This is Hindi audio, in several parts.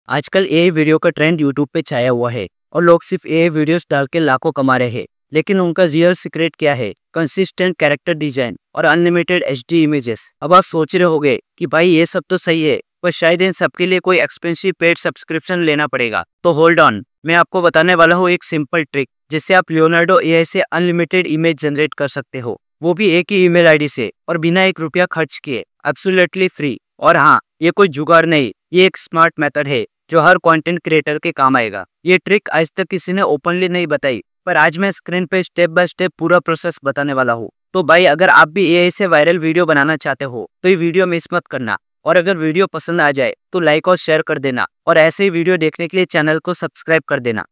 आजकल एआई वीडियो का ट्रेंड यूट्यूब पे छाया हुआ है और लोग सिर्फ एआई वीडियोस डाल के लाखों कमा रहे हैं। लेकिन उनका रियल सीक्रेट क्या है? कंसिस्टेंट कैरेक्टर डिजाइन और अनलिमिटेड एचडी इमेजेस। अब आप सोच रहे होंगे कि भाई ये सब तो सही है, पर शायद इन सबके लिए कोई एक्सपेंसिव पेड सब्सक्रिप्शन लेना पड़ेगा। तो होल्ड ऑन, मैं आपको बताने वाला हूँ एक सिंपल ट्रिक जिससे आप लियोनार्डो एआई से अनलिमिटेड इमेज जनरेट कर सकते हो, वो भी एक ही ईमेल आईडी से और बिना ₹1 खर्च किए, एब्सोल्युटली फ्री। और हाँ, ये कोई जुगाड़ नहीं, ये एक स्मार्ट मेथड है जो हर कंटेंट क्रिएटर के काम आएगा। ये ट्रिक आज तक किसी ने ओपनली नहीं बताई, पर आज मैं स्क्रीन पे स्टेप बाय स्टेप पूरा प्रोसेस बताने वाला हूँ। तो भाई, अगर आप भी एआई से वायरल वीडियो बनाना चाहते हो तो ये वीडियो मिस मत करना। और अगर वीडियो पसंद आ जाए तो लाइक और शेयर कर देना, और ऐसे ही वीडियो देखने के लिए चैनल को सब्सक्राइब कर देना।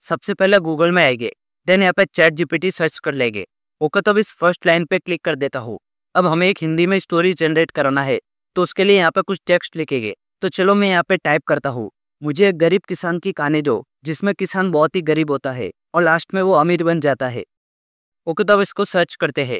सबसे पहले गूगल में आएंगे, देन यहाँ पे चैट जीपीटी सर्च कर लेंगे। ओके, तो अब इस फर्स्ट लाइन पे क्लिक कर देता हूँ। अब हमें एक हिंदी में स्टोरी जनरेट कराना है, तो उसके लिए यहाँ पे कुछ टेक्स्ट लिखेंगे। तो चलो मैं यहाँ पे टाइप करता हूँ, मुझे एक गरीब किसान की कहानी दो जिसमें किसान बहुत ही गरीब होता है और लास्ट में वो अमीर बन जाता है। ओके, तो अब इसको सर्च करते हैं।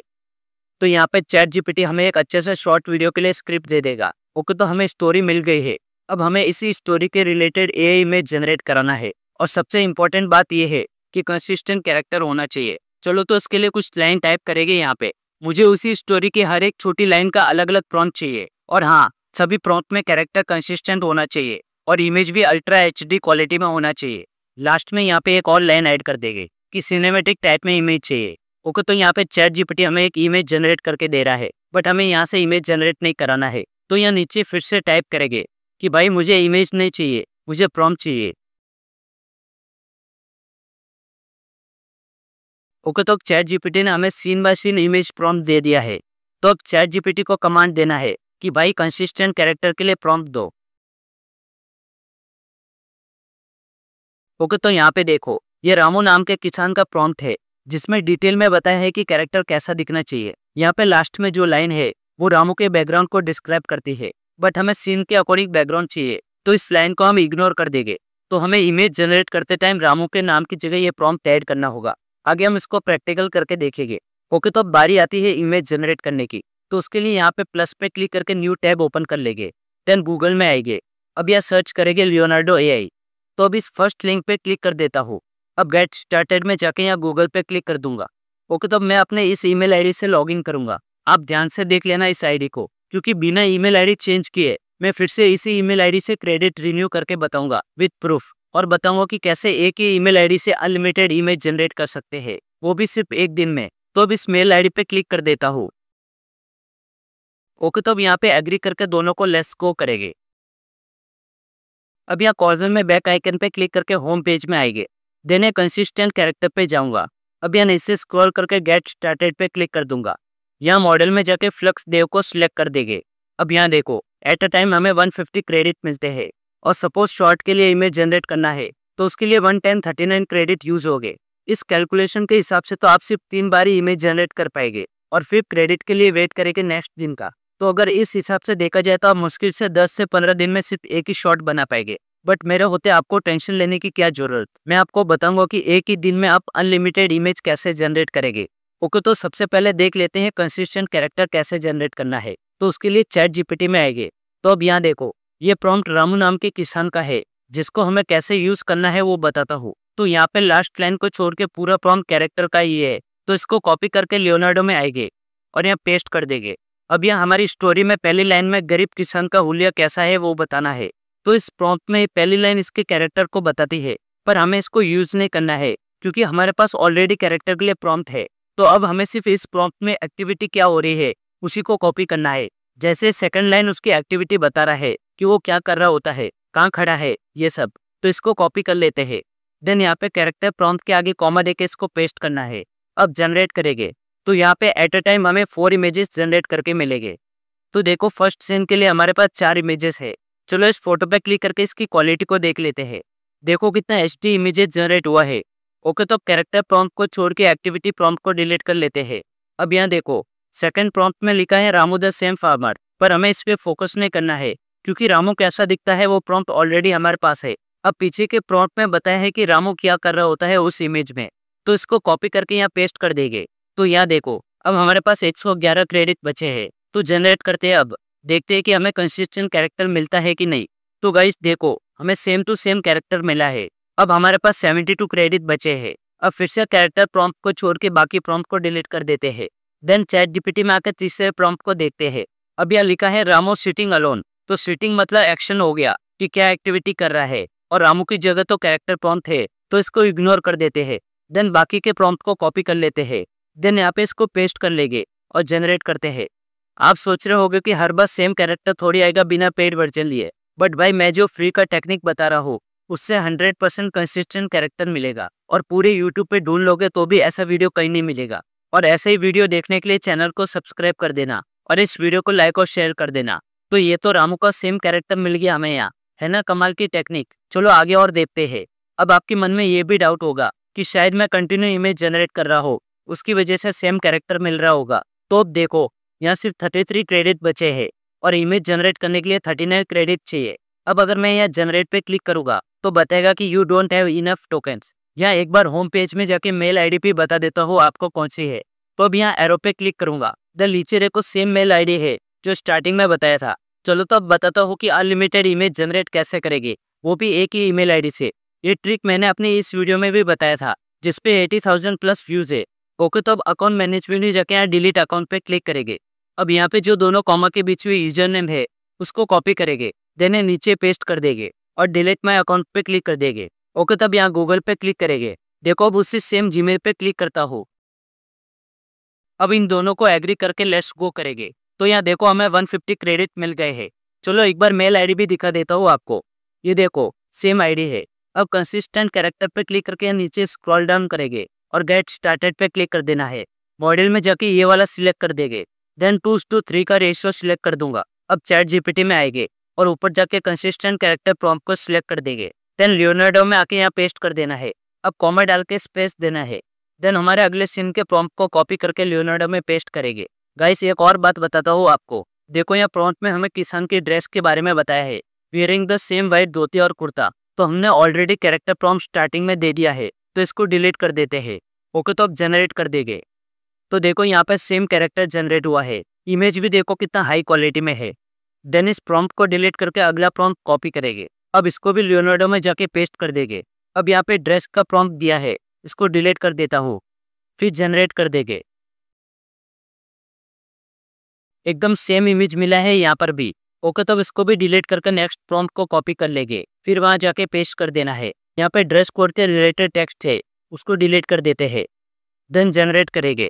तो यहाँ पे चैट जीपीटी हमें एक अच्छे से शॉर्ट वीडियो के लिए स्क्रिप्ट दे देगा। ओके, तो हमें स्टोरी मिल गई है। अब हमें इसी स्टोरी के रिलेटेड एआई इमेज जनरेट कराना है, और सबसे इम्पोर्टेंट बात यह है कि कंसिस्टेंट कैरेक्टर होना चाहिए। चलो, तो इसके लिए कुछ लाइन टाइप करेंगे यहाँ पे। मुझे उसी स्टोरी की हर एक छोटी लाइन का अलग अलग प्रॉम्प्ट चाहिए, और हाँ, सभी प्रॉम्प्ट में कैरेक्टर कंसिस्टेंट होना चाहिए और इमेज भी अल्ट्रा एचडी क्वालिटी में होना चाहिए। लास्ट में यहाँ पे एक और लाइन ऐड कर देंगे कि सिनेमैटिक टाइप में इमेज चाहिए। ओके, तो यहाँ पे चैट जीपीटी हमें एक इमेज जनरेट करके दे रहा है, बट हमें यहाँ से इमेज जनरेट नहीं कराना है। तो यहाँ नीचे फिर से टाइप करेंगे कि भाई मुझे इमेज नहीं चाहिए, मुझे प्रॉम्प्ट चाहिए। ओके, तो अब चैट जीपीटी ने हमें scene by scene image prompt दे दिया है। तो अब चैट जीपीटी को कमांड देना है कि भाई कंसिस्टेंट कैरेक्टर के लिए प्रॉम्प्ट दो। ओके, तो यहाँ पे देखो, ये रामू नाम के किसान का प्रॉम्प्ट है जिसमें डिटेल में बताया है कि कैरेक्टर कैसा दिखना चाहिए। यहाँ पे लास्ट में जो लाइन है वो रामू के बैकग्राउंड को डिस्क्राइब करती है, बट हमें सीन के अकॉर्डिंग बैकग्राउंड चाहिए, तो इस लाइन को हम इग्नोर कर देंगे। तो हमें इमेज जनरेट करते टाइम रामू के नाम की जगह ये प्रॉम्प्ट ऐड करना होगा। आगे हम इसको प्रैक्टिकल करके देखेंगे। ओके, तो अब बारी आती है इमेज जनरेट करने की। तो उसके लिए यहाँ पे प्लस पे क्लिक करके न्यू टैब ओपन कर लेंगे, देन गूगल में आएंगे। अब यहाँ सर्च करेंगे लियोनार्डो एआई। तो अब इस फर्स्ट लिंक पे क्लिक कर देता हूँ। अब गेट स्टार्टेड में जाके यहाँ गूगल पे क्लिक कर दूंगा। ओके, तो अब मैं अपने इस ईमेल आईडी से लॉगिन करूंगा। आप ध्यान से देख लेना इस आईडी को, क्योंकि बिना ईमेल आईडी चेंज किए मैं फिर से इसी ईमेल आईडी से क्रेडिट रिन्यू करके बताऊंगा विद प्रूफ, और बताऊंगा कि कैसे एक ही ईमेल आईडी से अनलिमिटेड इमेज जनरेट कर सकते हैं, वो भी सिर्फ एक दिन में। तो अब इस मेल आईडी पे क्लिक कर देता हूँ। ओके, तो अब यहाँ पे एग्री करके दोनों को लेट्स गो करेंगे। अब यहाँ कॉर्नर में बैक आइकन पे क्लिक करके होम पेज में आएंगे, देन कंसिस्टेंट कैरेक्टर पे जाऊंगा। अब यहाँ नीचे स्क्रॉल करके गेट स्टार्टेड पे क्लिक कर दूंगा। यहाँ मॉडल में जाके फ्लक्स देव को सिलेक्ट कर देंगे। अब यहाँ देखो, एट अ टाइम हमें 150 क्रेडिट मिलते हैं, और सपोज शॉर्ट के लिए इमेज जनरेट करना है तो उसके लिए 1 टाइम 39 क्रेडिट यूज हो गए। इस कैलकुलेशन के हिसाब से तो आप सिर्फ 3 बार ही इमेज जनरेट कर पाएंगे, और फिर क्रेडिट के लिए वेट करेंगे नेक्स्ट दिन का। तो अगर इस हिसाब से देखा जाए तो आप मुश्किल से 10 से 15 दिन में सिर्फ एक ही शॉट बना पाएंगे। बट मेरे होते आपको टेंशन लेने की क्या जरूरत, मैं आपको बताऊंगा कि एक ही दिन में आप अनलिमिटेड इमेज कैसे जनरेट करेंगे। ओके, तो सबसे पहले देख लेते हैं कंसिस्टेंट कैरेक्टर कैसे जनरेट करना है। तो उसके लिए चैट जीपीटी में आएंगे। तो अब यहाँ देखो, ये प्रॉम्प्ट रामू नाम के किसान का है जिसको हमें कैसे यूज करना है वो बताता हूँ। तो यहाँ पे लास्ट लाइन को छोड़ के पूरा प्रॉम्प्ट कैरेक्टर का ही है, तो इसको कॉपी करके लियोनार्डो में आएंगे और यहाँ पेस्ट कर देंगे। अब यहाँ हमारी स्टोरी में पहली लाइन में गरीब किसान का हुलिया कैसा है वो बताना है। तो इस प्रॉम्प्ट में पहली लाइन इसके कैरेक्टर को बताती है, पर हमें इसको यूज नहीं करना है क्योंकि हमारे पास ऑलरेडी कैरेक्टर के लिए प्रॉम्प्ट है। तो अब हमें सिर्फ इस प्रॉम्प्ट में एक्टिविटी क्या हो रही है उसी को कॉपी करना है। जैसे सेकंड लाइन उसकी एक्टिविटी बता रहा है कि वो क्या कर रहा होता है, कहाँ खड़ा है, ये सब। तो इसको कॉपी कर लेते हैं। देन यहाँ पे कैरेक्टर प्रॉम्प्ट के आगे कॉमा देके इसको पेस्ट करना है। अब जनरेट करेंगे, तो यहाँ पे एट अ टाइम हमें 4 इमेजेस जनरेट करके मिलेंगे। तो देखो, फर्स्ट सीन के लिए हमारे पास 4 इमेजेस है। चलो इस फोटो पे क्लिक करके इसकी क्वालिटी को देख लेते हैं। देखो कितना एचडी इमेजेस जनरेट हुआ है। ओके, तो अब कैरेक्टर प्रॉम्प्ट को छोड़ के एक्टिविटी प्रॉम्प्ट को डिलीट कर लेते हैं। अब यहाँ देखो, सेकंड प्रॉम्प्ट में लिखा है रामू द सेम फार्मर, पर हमें इस पे फोकस नहीं करना है क्योंकि रामू कैसा दिखता है वो प्रॉम्प्ट ऑलरेडी हमारे पास है। अब पीछे के प्रॉम्प्ट में बताया है कि रामू क्या कर रहा होता है उस इमेज में, तो इसको कॉपी करके यहाँ पेस्ट कर देंगे। तो यहाँ देखो, अब हमारे पास 111 क्रेडिट बचे हैं। तो जनरेट करते हैं। अब देखते हैं कि हमें कंसिस्टेंट कैरेक्टर मिलता है कि नहीं। तो गाइस देखो हमें सेम टू सेम कैरेक्टर मिला है। अब हमारे पास 72 क्रेडिट बचे हैं। अब फिर से कैरेक्टर प्रॉम्प्ट को छोड़ के बाकी प्रॉम्प्ट को डिलीट कर देते हैं। देन चैट जीपीटी में आकर तीसरे प्रॉम्प्ट को देखते हैं। अब यहाँ लिखा है रामो सिटिंग अलोन। तो सिटिंग मतलब एक्शन हो गया कि क्या एक्टिविटी कर रहा है, और रामू की जगह तो कैरेक्टर प्रॉम्प्ट है तो इसको इग्नोर कर देते हैं। देन बाकी के प्रॉम्प्ट को कॉपी कर लेते हैं। देन यहाँ पे इसको पेस्ट कर लेंगे और जनरेट करते हैं। आप सोच रहे होगे कि हर बार सेम कैरेक्टर थोड़ी आएगा बिना पेड वर्जन लिए, बट भाई मैं जो फ्री का टेक्निक बता रहा हूँ उससे 100% कंसिस्टेंट कैरेक्टर मिलेगा, और पूरे यूट्यूब पे ढूंढ लोगे तो भी ऐसा वीडियो कहीं नहीं मिलेगा। और ऐसे ही वीडियो देखने के लिए चैनल को सब्सक्राइब कर देना और इस वीडियो को लाइक और शेयर कर देना। तो ये तो रामू का सेम कैरेक्टर मिल गया हमें यहाँ, है ना कमाल की टेक्निक। चलो आगे और देखते हैं। अब आपके मन में ये भी डाउट होगा कि शायद मैं कंटिन्यू इमेज जनरेट कर रहा हूँ, उसकी वजह से सेम कैरेक्टर मिल रहा होगा। तो अब देखो यहाँ सिर्फ 33 क्रेडिट बचे हैं और इमेज जनरेट करने के लिए 39 क्रेडिट चाहिए। अब अगर मैं यहाँ जनरेट पे क्लिक करूंगा तो बताएगा कि you don't have enough tokens. यहाँ एक बार होम पेज में जाके मेल आईडी भी बता देता हूँ आपको कौन सी है। तो अब यहाँ एरो पे क्लिक करूंगा। द नीचे देखो सेम मेल आईडी है जो स्टार्टिंग में बताया था। चलो तो अब बताता हूँ कि अनलिमिटेड इमेज जनरेट कैसे करेगी, वो भी एक ही ईमेल आईडी से। ये ट्रिक मैंने अपने इस वीडियो में भी बताया था जिसपे 80,000 प्लस व्यूज है। ओके, तो अब अकाउंट मैनेजमेंट में जाके यहाँ डिलीट अकाउंट पे क्लिक करेंगे। अब यहाँ पे जो दोनों कॉमा के बीच में यूजर नेम है उसको कॉपी करेंगे, देन नीचे पेस्ट कर देंगे और डिलीट माय अकाउंट पे क्लिक कर देंगे। ओके, तब यहाँ गूगल पे क्लिक करेंगे। देखो अब उससे सेम जीमेल पे क्लिक करता हूँ। अब इन दोनों को एग्री करके लेट्स गो करेंगे। तो यहाँ देखो हमें 150 क्रेडिट मिल गए हैं। चलो एक बार मेल आईडी भी दिखा देता हूँ आपको। ये देखो सेम आईडी है। अब कंसिस्टेंट कैरेक्टर पे क्लिक करके नीचे स्क्रॉल डाउन करेंगे और गेट स्टार्टेड पे क्लिक कर देना है। मॉडल में जाके ये वाला सिलेक्ट कर देंगे। देन 2:3 का रेशियो सिलेक्ट कर दूंगा। अब चैट जीपीटी में आएंगे और ऊपर जाके कंसिस्टेंट कैरेक्टर प्रॉम्प्ट को सिलेक्ट कर देंगे। देन लियोनार्डो में आके यहाँ पेस्ट कर देना है। अब कॉमा डाल के स्पेस देना है। देन हमारे अगले सीन के प्रॉम्प्ट को कॉपी करके लियोनार्डो में पेस्ट करेंगे। गाइस एक और बात बताता हूँ आपको। देखो यहाँ प्रॉम्प्ट में हमें किसान की ड्रेस के बारे में बताया है, वियरिंग द सेम वाइट धोती और कुर्ता। तो हमने ऑलरेडी कैरेक्टर प्रॉम्प्ट स्टार्टिंग में दे दिया है, तो इसको डिलीट कर देते हैं। ओके, तो अब जनरेट कर देंगे। तो देखो यहाँ पे सेम कैरेक्टर जनरेट हुआ है। इमेज भी देखो कितना हाई क्वालिटी में है। देन इस प्रॉम्प्ट को डिलीट करके अगला प्रॉम्प्ट कॉपी करेंगे। अब इसको भी लियोनार्डो में जाके पेस्ट कर देंगे। अब यहाँ पे ड्रेस का प्रॉम्प्ट दिया है, इसको डिलीट कर देता हूँ, फिर जनरेट कर देंगे। एकदम सेम इमेज मिला है यहाँ पर भी। ओके, तब इसको भी डिलीट करके नेक्स्ट प्रॉम्प्ट को कॉपी कर लेंगे, फिर वहां जाके पेस्ट कर देना है। यहाँ पे ड्रेस कोड के रिलेटेड टेक्स्ट है, उसको डिलीट कर देते हैं। देन जनरेट करेंगे।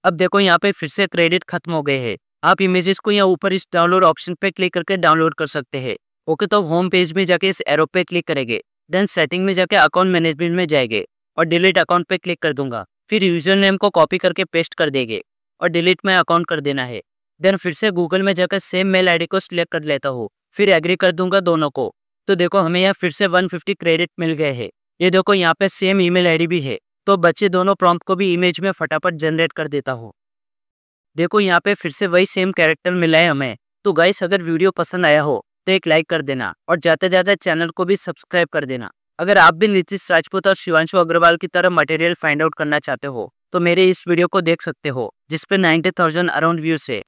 अब देखो यहाँ पे फिर से क्रेडिट खत्म हो गए हैं। आप इमेजेस को यहाँ ऊपर इस डाउनलोड ऑप्शन पे क्लिक करके डाउनलोड कर सकते हैं। ओके, तो होम पेज में जाके इस एरो पे क्लिक करेंगे। देन सेटिंग में जाके अकाउंट मैनेजमेंट में जाएंगे और डिलीट अकाउंट पे क्लिक कर दूंगा। फिर यूजर नेम को कॉपी करके पेस्ट कर देंगे और डिलीट माय अकाउंट कर देना है। देन फिर से गूगल में जाकर सेम मेल आईडी को सिलेक्ट कर लेता हूँ, फिर एग्री कर दूंगा दोनों को। तो देखो हमें यहाँ फिर से 150 क्रेडिट मिल गए हैं। ये देखो यहाँ पे सेम ईमेल आईडी भी है। तो बच्चे दोनों प्रॉम्प्ट को भी इमेज में फटाफट जनरेट कर देता हूँ। देखो यहाँ पे फिर से वही सेम कैरेक्टर मिला है हमें। तो गाइस अगर वीडियो पसंद आया हो तो एक लाइक कर देना और जाते जाते चैनल को भी सब्सक्राइब कर देना। अगर आप भी नीतीश राजपूत और शिवांशु अग्रवाल की तरह मटेरियल फाइंड आउट करना चाहते हो तो मेरे इस वीडियो को देख सकते हो जिसपे 90,000 अराउंड व्यूज है।